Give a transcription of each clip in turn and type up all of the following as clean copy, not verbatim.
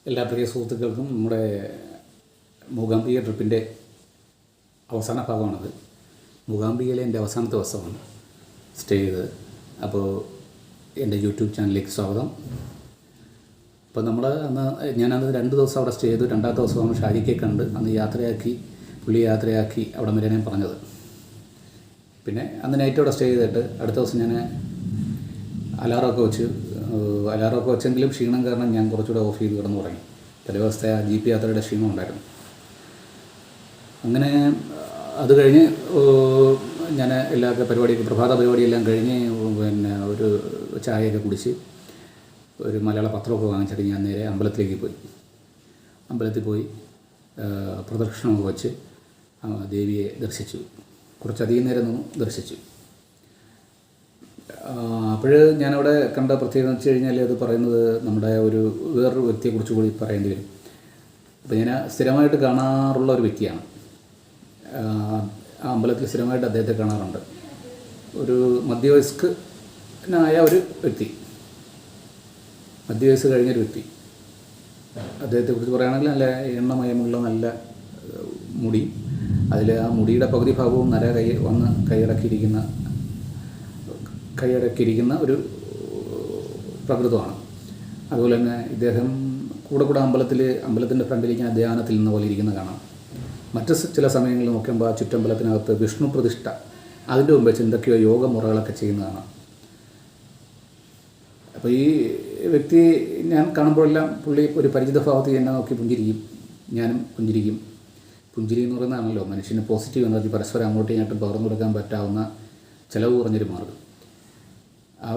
എല്ലാ പ്രിയ സുഹൃത്തുക്കൾക്കും നമ്മുടെ മൂകാംബിക ട്രിപ്പിൻ്റെ അവസാന ഭാഗമാണത്. മൂകാംബികയിലെ എൻ്റെ അവസാനത്തെ ദിവസമാണ് സ്റ്റേ ചെയ്തത്. അപ്പോൾ എൻ്റെ യൂട്യൂബ് ചാനലിലേക്ക് സ്വാഗതം. അപ്പോൾ ഞാനന്ന് 2 ദിവസം അവിടെ സ്റ്റേ ചെയ്തു. 2ാമത്തെ ദിവസമാണ് ഷാജിക്കെ കണ്ട് പുള്ളി യാത്രയാക്കി അവിടെ വരെ ഞാൻ പറഞ്ഞത്. പിന്നെ അന്ന് നൈറ്റ് അവിടെ സ്റ്റേ ചെയ്തിട്ട് അടുത്ത ദിവസം ഞാൻ അലാറമൊക്കെ വെച്ചെങ്കിലും ക്ഷീണം കാരണം ഞാൻ കുറച്ചുകൂടെ ഓഫ് ചെയ്ത് കിടന്നു തുടങ്ങി. തലേദിവസത്തെ ജീപ്പ് യാത്രയുടെ ക്ഷീണം ഉണ്ടായിരുന്നു. അങ്ങനെ അത് കഴിഞ്ഞ് ഞാൻ പ്രഭാത പരിപാടിയെല്ലാം കഴിഞ്ഞ് പിന്നെ ഒരു ചായയൊക്കെ കുടിച്ച് ഒരു മലയാള പത്രമൊക്കെ വാങ്ങിച്ചിട്ട് ഞാൻ നേരെ അമ്പലത്തിൽ പോയി പ്രദക്ഷിണമൊക്കെ വെച്ച് ദേവിയെ ദർശിച്ചു. കുറച്ചധികം നേരം നിന്ന് ദർശിച്ചു. അപ്പോൾ ഞാനവിടെ കണ്ട പ്രത്യേകത എന്ന് വെച്ച് കഴിഞ്ഞാൽ അത് പറയുന്നത് നമ്മുടെ വേറൊരു വ്യക്തിയെക്കുറിച്ച് കൂടി പറയേണ്ടി വരും. അപ്പോൾ ഞാൻ സ്ഥിരമായിട്ട് കാണാറുള്ള ഒരു വ്യക്തിയാണ്. ആ അമ്പലത്തിൽ സ്ഥിരമായിട്ട് അദ്ദേഹത്തെ കാണാറുണ്ട്. ഒരു മധ്യവയസ്കനായ ഒരു വ്യക്തി, മധ്യവയസ്സ് കഴിഞ്ഞൊരു വ്യക്തി. അദ്ദേഹത്തെക്കുറിച്ച് പറയുകയാണെങ്കിൽ നല്ല എണ്ണമയമുള്ള നല്ല മുടി, അതിൽ ആ മുടിയുടെ പകുതി ഭാഗവും വന്ന് കൈയടക്കിയിരിക്കുന്ന ഒരു പ്രകൃതമാണ്. അതുപോലെ തന്നെ ഇദ്ദേഹം കൂടെ അമ്പലത്തിൻ്റെ ഫ്രണ്ടിലേക്ക് ധ്യാനത്തിൽ നിന്ന് പോലെ ഇരിക്കുന്ന കാണാം. മറ്റ് ചില സമയങ്ങളിൽ നോക്കുമ്പോൾ ആ ചുറ്റമ്പലത്തിനകത്ത് വിഷ്ണു പ്രതിഷ്ഠ, അതിൻ്റെ മുമ്പ് എന്തൊക്കെയോ യോഗമുറകളൊക്കെ ചെയ്യുന്ന കാണാം. അപ്പോൾ ഈ വ്യക്തി ഞാൻ കാണുമ്പോഴെല്ലാം പുള്ളി ഒരു പരിചിത ഭാവത്തിൽ എന്നെ നോക്കി പുഞ്ചിരിക്കും, ഞാനും പുഞ്ചിരിക്കും. പുഞ്ചിരി എന്ന് പറയുന്നതാണല്ലോ മനുഷ്യന് പോസിറ്റീവ് എനർജി പരസ്പരം അങ്ങോട്ടും ഇങ്ങോട്ടും പകർന്നു കൊടുക്കാൻ പറ്റാവുന്ന ചിലവ് കുറഞ്ഞൊരു മാർഗ്ഗം. ആ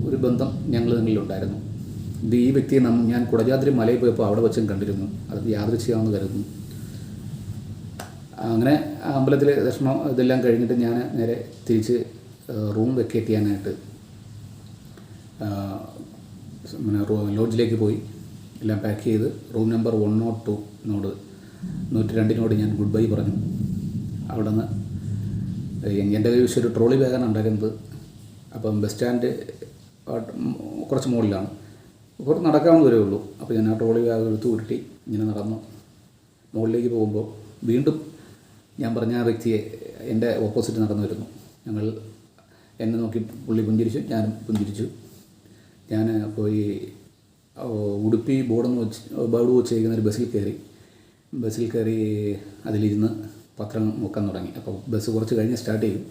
ഒരു ബന്ധം ഞങ്ങൾ തമ്മിലുണ്ടായിരുന്നു. ഈ വ്യക്തിയെ ഞാൻ കുടജാദ്രി മലയിൽ പോയപ്പോൾ അവിടെ വെച്ചും കണ്ടിരുന്നു. അത് യാദൃച്ഛികമാണെന്ന് കരുതുന്നു. അങ്ങനെ ആ അമ്പലത്തിലെ ദർശനം ഇതെല്ലാം കഴിഞ്ഞിട്ട് ഞാൻ നേരെ തിരിച്ച് റൂം വെക്കേറ്റ് ചെയ്യാനായിട്ട് ലോഡ്ജിലേക്ക് പോയി. എല്ലാം പാക്ക് ചെയ്ത് റൂം നമ്പർ 102 ഞാൻ ഗുഡ് ബൈ പറഞ്ഞു. അവിടെ നിന്ന് എൻ്റെ കൈവശം ഒരു ട്രോളി ബാഗാണ് ഉണ്ടായിരുന്നത്. അപ്പം ബസ് സ്റ്റാൻഡ് കുറച്ച് മുകളിലാണ്, കുറച്ച് നടക്കാവുന്ന ദൂരമേ ഉള്ളൂ. അപ്പോൾ ഞാൻ ആ ട്രോളി ബാഗ് എടുത്ത് ഉരുട്ടി ഇങ്ങനെ നടന്നു മുകളിലേക്ക് പോകുമ്പോൾ വീണ്ടും ഞാൻ പറഞ്ഞ ആ വ്യക്തിയെ എൻ്റെ ഓപ്പോസിറ്റ് നടന്നു വരുന്നു. എന്നെ നോക്കി പുള്ളി പുഞ്ചിരിച്ചു, ഞാനും പുഞ്ചിരിച്ചു. ഞാൻ പോയി ഉടുപ്പി ബോർഡ് വെച്ചിരിക്കുന്ന ഒരു ബസ്സിൽ കയറി അതിലിരുന്ന് പത്രം നോക്കാൻ തുടങ്ങി. അപ്പോൾ ബസ് കുറച്ച് കഴിഞ്ഞ് സ്റ്റാർട്ട് ചെയ്യും.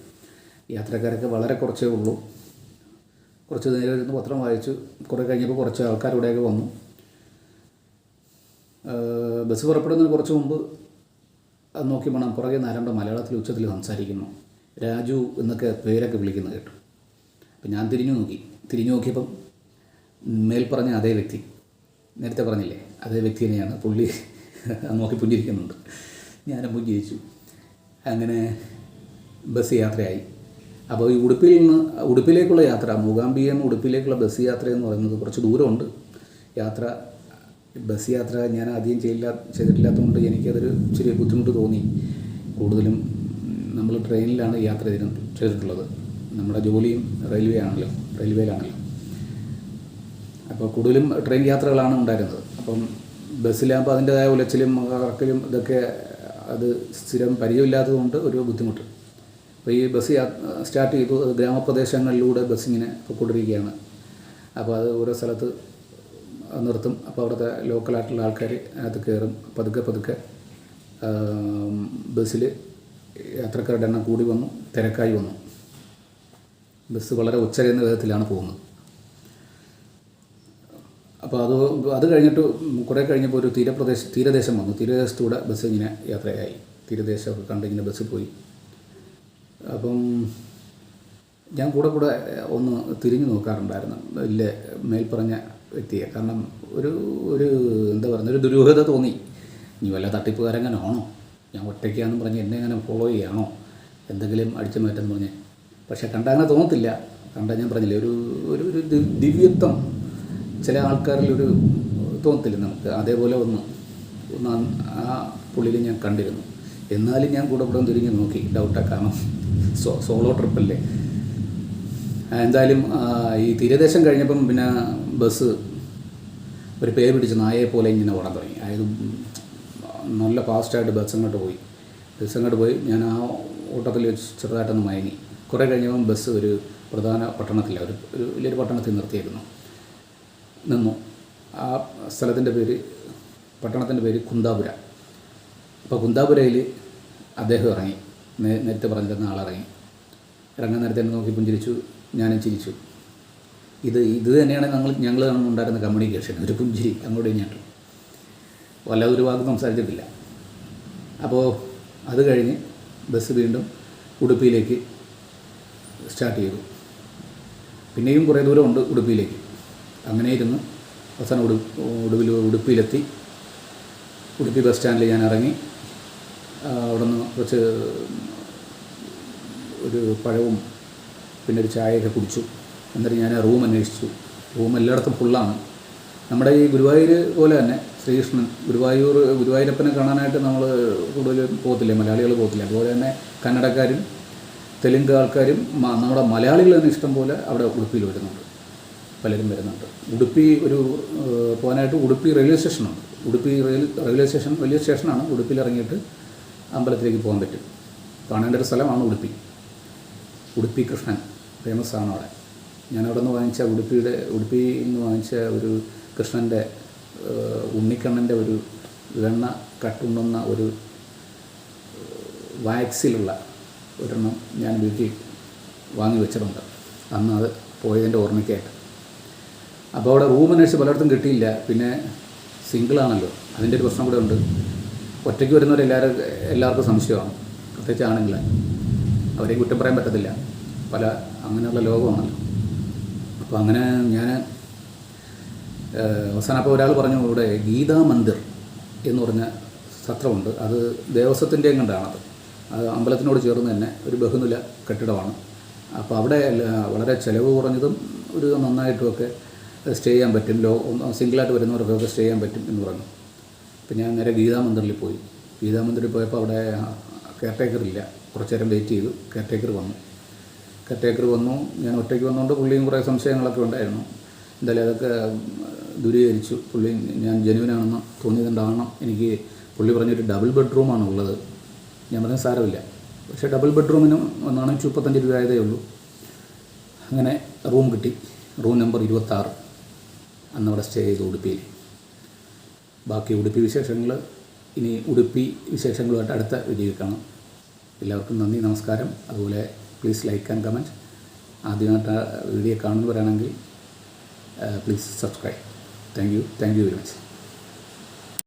യാത്രക്കാരൊക്കെ വളരെ കുറച്ചേ ഉള്ളൂ. കുറച്ച് നേരം ഇരുന്ന് പത്രം വായിച്ചു. കുറേ കഴിഞ്ഞപ്പോൾ കുറച്ച് ആൾക്കാരിവിടെയൊക്കെ വന്നു. ബസ് പുറപ്പെടുന്നതിന് കുറച്ച് മുമ്പ് അത് നോക്കി വേണം പുറകെ നാരായണ മലയാളത്തിൽ ഉച്ചത്തിൽ സംസാരിക്കുന്നു. രാജു എന്നൊക്കെ പേരൊക്കെ വിളിക്കുന്നത് കേട്ടു. അപ്പം ഞാൻ തിരിഞ്ഞു നോക്കിയപ്പം മേൽപ്പറഞ്ഞ അതേ വ്യക്തി, നേരത്തെ പറഞ്ഞില്ലേ അതേ വ്യക്തി തന്നെയാണ്. പുള്ളി നോക്കി പുഞ്ചിരിക്കുന്നുണ്ട്, ഞാനും പുഞ്ചിരിച്ചു. അങ്ങനെ ബസ് യാത്രയായി. അപ്പോൾ ഈ ഉടുപ്പിയിലേക്കുള്ള യാത്ര, മൂകാംബികയിൽ നിന്ന് ഉടുപ്പിയിലേക്കുള്ള ബസ് യാത്ര എന്ന് പറയുന്നത് കുറച്ച് ദൂരമുണ്ട്. ബസ് യാത്ര ഞാൻ ആദ്യം ചെയ്തിട്ടില്ലാത്തതുകൊണ്ട് എനിക്കതൊരു ഇച്ചിരി ബുദ്ധിമുട്ട് തോന്നി. കൂടുതലും നമ്മൾ ട്രെയിനിലാണ് യാത്ര ചെയ്തിട്ടുള്ളത്. നമ്മുടെ ജോലിയും റെയിൽവേയിലാണല്ലോ. അപ്പോൾ കൂടുതലും ട്രെയിൻ യാത്രകളാണ് ഉണ്ടായിരുന്നത്. അപ്പം ബസ്സിലാകുമ്പോൾ അതിൻ്റേതായ ഉലച്ചിലും കറക്കലും ഇതൊക്കെ അത് സ്ഥിരം പരിചയമില്ലാത്തതുകൊണ്ട് ഒരു ബുദ്ധിമുട്ട്. അപ്പോൾ ഈ ബസ് സ്റ്റാർട്ട് ചെയ്തു. അത് ഗ്രാമപ്രദേശങ്ങളിലൂടെ ബസ്സിങ്ങനെ പൊയ്ക്കൊണ്ടിരിക്കുകയാണ്. അപ്പോൾ അത് ഓരോ സ്ഥലത്ത് നിർത്തും. അപ്പോൾ അവിടുത്തെ ലോക്കലായിട്ടുള്ള ആൾക്കാർ അതിനകത്ത് കയറും. പതുക്കെ ബസ്സിൽ യാത്രക്കാരുടെ എണ്ണം കൂടി വന്നു, തിരക്കായി വന്നു. ബസ് വളരെ ഉച്ചരിയുന്ന വിധത്തിലാണ് പോകുന്നത്. അപ്പോൾ അത് കഴിഞ്ഞിട്ട് കുറേ കഴിഞ്ഞപ്പോൾ ഒരു തീരദേശം വന്നു. തീരദേശത്തൂടെ ബസ് ഇങ്ങനെ യാത്രയായി. തീരദേശമൊക്കെ കണ്ട് ഇങ്ങനെ ബസ്സിൽ പോയി. അപ്പം ഞാൻ കൂടെ ഒന്ന് തിരിഞ്ഞു നോക്കാറുണ്ടായിരുന്നു മേൽപ്പറഞ്ഞ വ്യക്തിയെ. കാരണം ഒരു ഒരു ദുരൂഹത തോന്നി. ഇനി വല്ല തട്ടിപ്പുകാരെങ്ങനാണോ, ഞാൻ ഒറ്റയ്ക്കാണെന്ന് പറഞ്ഞ് എന്നെ അങ്ങനെ ഫോളോ ചെയ്യുകയാണോ, എന്തെങ്കിലും അടിച്ചു മാറ്റെന്ന് പറഞ്ഞ്. പക്ഷേ കണ്ടങ്ങനെ തോന്നത്തില്ല. ഞാൻ പറഞ്ഞില്ലേ ഒരു ദിവ്യത്വം ചില ആൾക്കാരിൽ തോന്നത്തില്ല നമുക്ക്. അതേപോലെ ഒന്ന് ആ പുള്ളിയിൽ ഞാൻ കണ്ടിരുന്നു. എന്നാലും ഞാൻ കൂടെ തിരിഞ്ഞ് നോക്കി. ഡൗട്ടാണ്, കാരണം സോളോ ട്രിപ്പല്ലേ. എന്തായാലും ഈ തീരദേശം കഴിഞ്ഞപ്പം പിന്നെ ബസ് ഒരു പേ പിടിച്ച് നായയെ പോലെ ഇങ്ങനെ ഓടാൻ തുടങ്ങി. അതായത് നല്ല ഫാസ്റ്റായിട്ട് ബസ് അങ്ങോട്ട് പോയി ഞാൻ ആ ഓട്ടത്തിൽ വെച്ച് ചെറുതായിട്ടൊന്ന് മയങ്ങി. കുറേ കഴിഞ്ഞപ്പോൾ ബസ് ഒരു പ്രധാന പട്ടണത്തില്ല, ഒരു വലിയൊരു പട്ടണത്തിൽ നിന്നു. ആ പട്ടണത്തിൻ്റെ പേര് കുന്താപുര. അപ്പോൾ കുന്താപുരയിൽ അദ്ദേഹം ഇറങ്ങി, നേരത്തെ പറഞ്ഞിരുന്ന ആളിറങ്ങി. ഇറങ്ങാൻ നേരത്തെ എന്നെ നോക്കി പുഞ്ചിരിച്ചു, ഞാനും ചിരിച്ചു. ഇത് തന്നെയാണ് ഞങ്ങൾ ഉണ്ടായിരുന്ന കമ്മ്യൂണിക്കേഷൻ, ഒരു പുഞ്ചിരി അങ്ങോട്ടും ഇങ്ങോട്ടും, വല്ലാതെ ഒരു വാക്ക് സംസാരിച്ചിട്ടില്ല. അപ്പോൾ അത് കഴിഞ്ഞ് ബസ് വീണ്ടും ഉടുപ്പിയിലേക്ക് സ്റ്റാർട്ട് ചെയ്തു. പിന്നെയും കുറേ ദൂരമുണ്ട് ഉടുപ്പിയിലേക്ക്. അങ്ങനെ ഇരുന്ന് അവസാനം ഉടുപ്പിയിലെത്തി. ഉടുപ്പി ബസ് സ്റ്റാൻഡിൽ ഞാൻ ഇറങ്ങി. അവിടെ നിന്ന് കുറച്ച് ഒരു പഴവും പിന്നെ ഒരു ചായയൊക്കെ കുടിച്ചു. എന്നിട്ട് ഞാൻ റൂം അന്വേഷിച്ചു. റൂം എല്ലായിടത്തും ഫുള്ളാണ്. നമ്മുടെ ഈ ഗുരുവായൂർ പോലെ തന്നെ ശ്രീകൃഷ്ണൻ ഗുരുവായൂരപ്പനെ കാണാനായിട്ട് നമ്മൾ കൂടുതൽ പോകത്തില്ലേ, മലയാളികൾ പോകത്തില്ല. അതുപോലെ തന്നെ കന്നഡക്കാരും തെലുങ്ക് ആൾക്കാരും നമ്മുടെ മലയാളികൾ തന്നെ ഇഷ്ടം പോലെ അവിടെ ഉടുപ്പിയിൽ വരുന്നുണ്ട്, പലരും വരുന്നുണ്ട്. പോകാനായിട്ട് ഉടുപ്പി റെയിൽവേ സ്റ്റേഷനുണ്ട്. ഉടുപ്പി റെയിൽവേ സ്റ്റേഷൻ വലിയ സ്റ്റേഷനാണ്. ഉടുപ്പിയിൽ ഇറങ്ങിയിട്ട് അമ്പലത്തിലേക്ക് പോകാൻ പറ്റും. കാണേണ്ട ഒരു സ്ഥലമാണ് ഉടുപ്പി കൃഷ്ണൻ ഫേമസ് ആണ് അവിടെ. ഞാൻ അവിടെ നിന്ന് വാങ്ങിച്ച ഉടുപ്പിയിൽ നിന്ന് വാങ്ങിച്ച ഒരു കൃഷ്ണൻ്റെ ഉണ്ണിക്കണ്ണൻ്റെ ഒരു വെണ്ണ കട്ടുണ്ണുന്ന ഒരു വാക്സിലുള്ള ഒരെണ്ണം ഞാൻ വീട്ടിൽ വാങ്ങി വെച്ചിട്ടുണ്ട്, അന്ന് അത് പോയതിൻ്റെ ഓർമ്മയ്ക്കായിട്ട്. അപ്പോൾ അവിടെ റൂം അന്വേഷിച്ച് പലയിടത്തും കിട്ടിയില്ല. പിന്നെ സിംഗിളാണല്ലോ, അതിൻ്റെ ഒരു പ്രശ്നം കൂടെ ഉണ്ട്. ഒറ്റയ്ക്ക് വരുന്നവരെല്ലാവർക്കും സംശയമാണ്, പ്രത്യേകിച്ച് ആണുങ്ങളെ. അവരെയും കുറ്റം പറയാൻ പറ്റത്തില്ല, അങ്ങനെയുള്ള ലോകമാണല്ലോ. അപ്പോൾ അങ്ങനെ ഞാൻ അവസാനം അപ്പോൾ ഒരാൾ പറഞ്ഞു, ഇവിടെ ഗീതാ മന്ദിർ എന്ന് പറഞ്ഞ സത്രമുണ്ട്, അത് ദേവസ്വത്തിൻ്റെയും കണ്ടാണത്. അത് അമ്പലത്തിനോട് ചേർന്ന് തന്നെ ഒരു ബഹുനില കെട്ടിടമാണ്. അപ്പോൾ അവിടെ വളരെ ചിലവ് കുറഞ്ഞതും ഒരു നന്നായിട്ടുമൊക്കെ സ്റ്റേ ചെയ്യാൻ പറ്റും, സിംഗിളായിട്ട് വരുന്നവർക്കൊക്കെ സ്റ്റേ ചെയ്യാൻ പറ്റും എന്ന് പറഞ്ഞു. അപ്പോൾ ഞാൻ നേരെ ഗീതാ മന്ദിറിൽ പോയി. ഗീതാ മന്ദിറിൽ പോയപ്പോൾ അവിടെ കെയർടേക്കറില്ല. കുറച്ച് നേരം വെയിറ്റ് ചെയ്തു. കെയർടേക്കർ വന്നു. ഞാൻ ഒറ്റയ്ക്ക് വന്നുകൊണ്ട് പുള്ളിയും കുറേ സംശയങ്ങളൊക്കെ ഉണ്ടായിരുന്നു. എന്തായാലും അതൊക്കെ ദൂരീകരിച്ചു. പുള്ളി ഞാൻ ജെന്യുവനാണെന്ന് തോന്നിയതുകൊണ്ടാണ്. എനിക്ക് പുള്ളി പറഞ്ഞൊരു ഡബിൾ ബെഡ്റൂമാണ് ഉള്ളത്. ഞാൻ പറഞ്ഞ സാരമില്ല, പക്ഷേ ഡബിൾ ബെഡ്റൂമിനും 435 രൂപ ആയതേ ഉള്ളൂ. അങ്ങനെ റൂം കിട്ടി. Room number 26. അന്നവിടെ സ്റ്റേ ചെയ്തു ഉടുപ്പിയിൽ. ബാക്കി ഉടുപ്പി വിശേഷങ്ങൾ ഇനി വിശേഷങ്ങളുമായിട്ട് അടുത്ത വീഡിയോയിൽ കാണാം. എല്ലാവർക്കും നന്ദി, നമസ്കാരം. അതുപോലെ പ്ലീസ് ലൈക്ക് ആൻഡ് കമൻറ്റ്. ആദ്യമായിട്ട് വീഡിയോ കാണുന്നവരാണെങ്കിൽ please subscribe. Thank you very much.